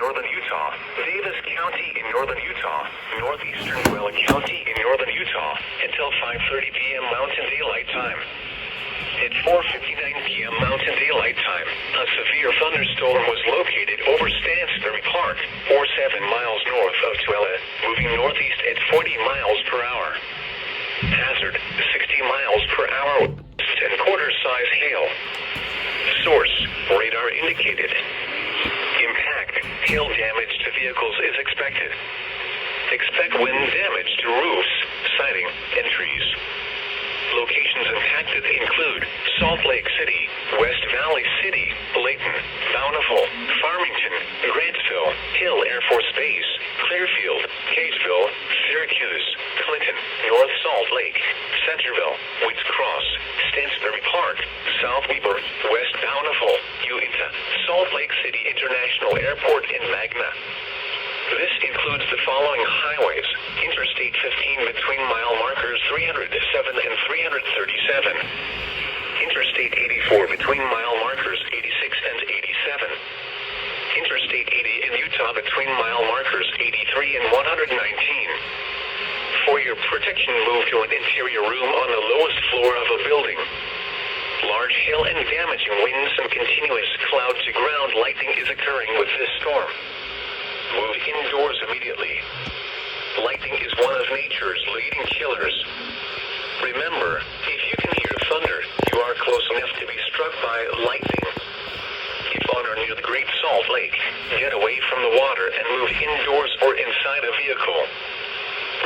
northern Utah, Davis County in northern Utah, northeastern Weld County in northern Utah, until 5:30 p.m. Mountain Daylight Time. At 4:59 p.m. Mountain Daylight Time, a severe thunderstorm was located over Stansbury Park, 7 miles north of Tooele, moving northeast at 40 miles per hour. Hazard, 60 miles per hour, and quarter-size hail. Source, radar indicated. Impact, hail damage to vehicles is expected. Expect wind damage to roofs, siding, and trees. Locations impacted include Salt Lake City, West Valley City, Layton, Bountiful, Farmington, Grantsville, Hill Air Force Base, Clearfield, Catesville, Syracuse, Clinton, North Salt Lake, Centerville, Woods Cross, Stansbury Park, South Weber, West Bountiful, Uinta, Salt Lake City International Airport, and Magna. This includes the following highways: Interstate 15 between mile markers 307 and 337. Interstate 84 between mile markers 86 and 87. Interstate 80 in Utah between mile markers 83 and 119. For your protection, move to an interior room on the lowest floor of a building. Large hail and damaging winds and continuous cloud-to-ground lightning is occurring with this storm. Move indoors immediately. Lightning is one of nature's leading killers. Remember, if you can hear thunder, you are close enough to be struck by lightning. If on or near the Great Salt Lake, get away from the water and move indoors or inside a vehicle.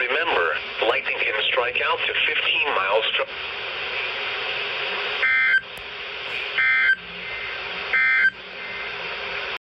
Remember, lightning can strike out to 15 miles per hour.